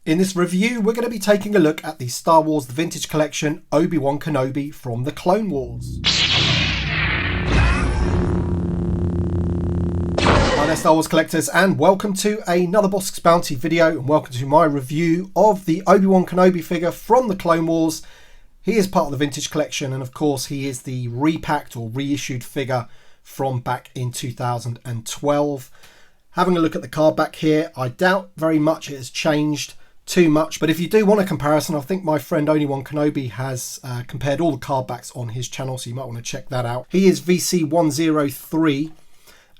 In this review, we're going to be taking a look at the Star Wars The Vintage Collection Obi-Wan Kenobi from the Clone Wars. Hi there Star Wars collectors, and welcome to another Bossk's Bounty video, and welcome to my review of the Obi-Wan Kenobi figure from the Clone Wars. He is part of the Vintage Collection, and of course he is the repacked or reissued figure from back in 2012. Having a look at the card back here, I doubt very much it has changed too much, but if you do want a comparison, I think my friend Obi-Wan Kenobi has compared all the card backs on his channel, so you might want to check that out. He is VC103,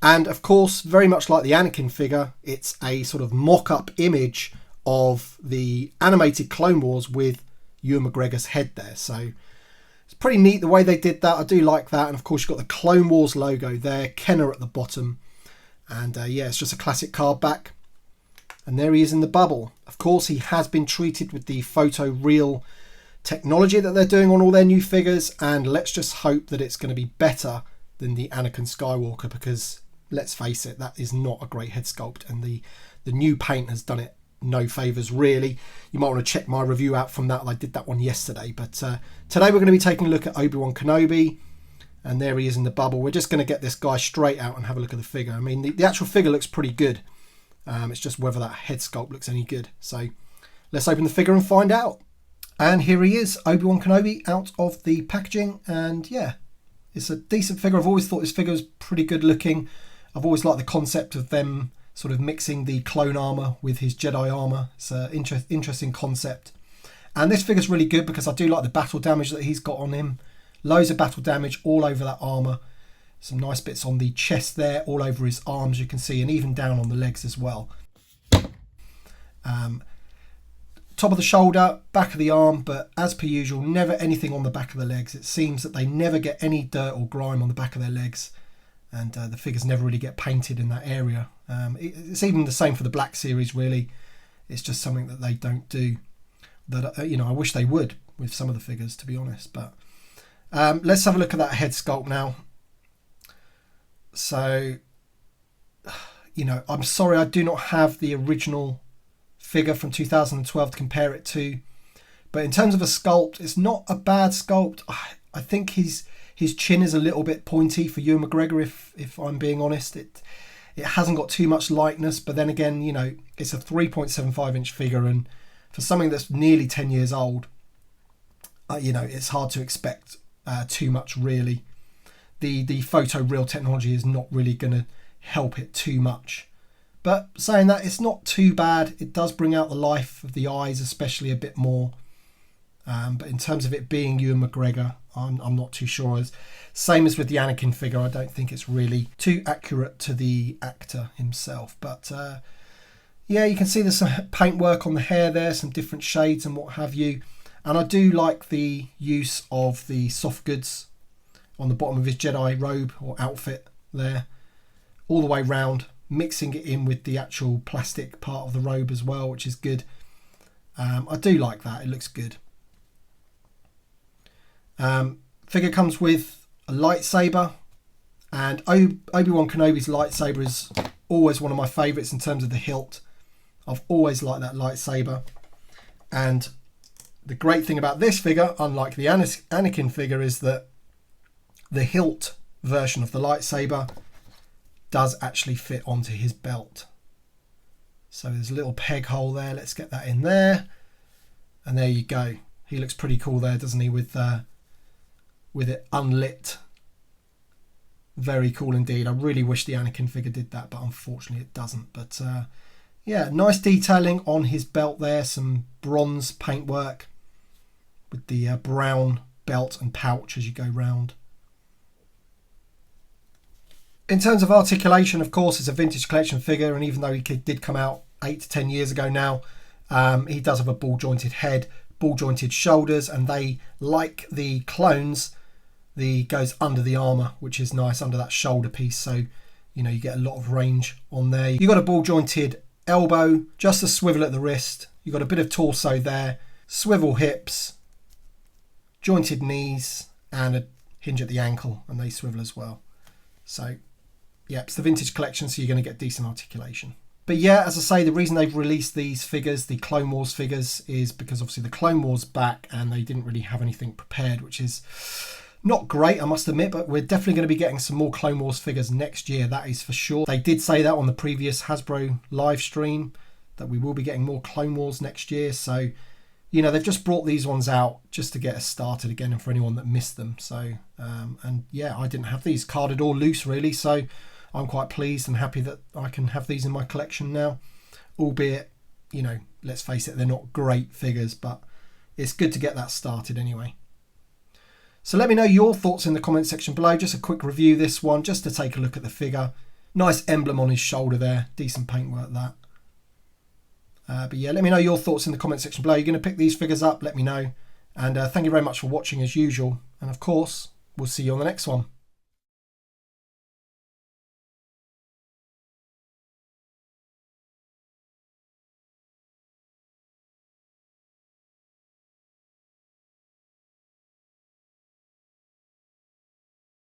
and of course, very much like the Anakin figure, it's a sort of mock-up image of the animated Clone Wars with Ewan McGregor's head there, so it's pretty neat the way they did that. I do like that, and of course you've got the Clone Wars logo there, Kenner at the bottom, and yeah, it's just a classic card back. And there he is in the bubble. Of course, he has been treated with the photo real technology that they're doing on all their new figures. And let's just hope that it's going to be better than the Anakin Skywalker, because let's face it, that is not a great head sculpt. And the new paint has done it no favours, really. You might want to check my review out from that. I did that one yesterday. But today we're going to be taking a look at Obi-Wan Kenobi. And there he is in the bubble. We're just going to get this guy straight out and have a look at the figure. I mean, the actual figure looks pretty good. It's just whether that head sculpt looks any good. So let's open the figure and find out. And here he is, Obi-Wan Kenobi, out of the packaging. And yeah, it's a decent figure. I've always thought this figure was pretty good looking. I've always liked the concept of them sort of mixing the clone armour with his Jedi armour. It's an interesting concept. And this figure's really good because I do like the battle damage that he's got on him. Loads of battle damage all over that armour. Some nice bits on the chest there, all over his arms you can see, and even down on the legs as well. Top of the shoulder, back of the arm, but as per usual, never anything on the back of the legs. It seems that they never get any dirt or grime on the back of their legs, and the figures never really get painted in that area. It's even the same for the Black Series, really. It's just something that they don't do. That you know, I wish they would with some of the figures, to be honest. But let's have a look at that head sculpt now. So, you know, I'm sorry I do not have the original figure from 2012 to compare it to. But in terms of a sculpt, it's not a bad sculpt. I think his chin is a little bit pointy for Ewan McGregor, if I'm being honest. It hasn't got too much likeness. But then again, you know, it's a 3.75 inch figure. And for something that's nearly 10 years old, you know, it's hard to expect too much, really. The photo real technology is not really going to help it too much. But saying that, it's not too bad. It does bring out the life of the eyes, especially a bit more. But in terms of it being Ewan McGregor, I'm not too sure. Same as with the Anakin figure, I don't think it's really too accurate to the actor himself. But yeah, you can see there's some paintwork on the hair there, some different shades and what have you. And I do like the use of the soft goods on the bottom of his Jedi robe or outfit there, all the way round, mixing it in with the actual plastic part of the robe as well, which is good. I do like that, it looks good. Figure comes with a lightsaber, and Obi-Wan Kenobi's lightsaber is always one of my favourites in terms of the hilt. I've always liked that lightsaber. And the great thing about this figure, unlike the Anakin figure, is that the hilt version of the lightsaber does actually fit onto his belt. So there's a little peg hole there. Let's get that in there. And there you go. He looks pretty cool there, doesn't he, with it unlit. Very cool indeed. I really wish the Anakin figure did that, but unfortunately it doesn't. But yeah, nice detailing on his belt there. Some bronze paintwork with the brown belt and pouch as you go round. In terms of articulation, of course, it's a vintage collection figure, and even though he did come out 8 to 10 years ago now, he does have a ball-jointed head, ball-jointed shoulders, and they, like the clones, goes under the armour, which is nice, under that shoulder piece, so you know you get a lot of range on there. You've got a ball-jointed elbow, just a swivel at the wrist, you've got a bit of torso there, swivel hips, jointed knees, and a hinge at the ankle, and they swivel as well. So yeah, it's the vintage collection, so you're going to get decent articulation. But yeah, as I say, the reason they've released these figures, the Clone Wars figures, is because obviously the Clone Wars back and they didn't really have anything prepared, which is not great, I must admit, but we're definitely going to be getting some more Clone Wars figures next year, that is for sure. They did say that on the previous Hasbro live stream, that we will be getting more Clone Wars next year. So, you know, they've just brought these ones out just to get us started again, and for anyone that missed them. So, and yeah, I didn't have these carded or loose really, so I'm quite pleased and happy that I can have these in my collection now. Albeit, you know, let's face it, they're not great figures, but it's good to get that started anyway. So let me know your thoughts in the comment section below. Just a quick review this one, just to take a look at the figure. Nice emblem on his shoulder there, decent paintwork that. But yeah, let me know your thoughts in the comment section below. You're going to pick these figures up, let me know. And thank you very much for watching as usual. And of course, we'll see you on the next one.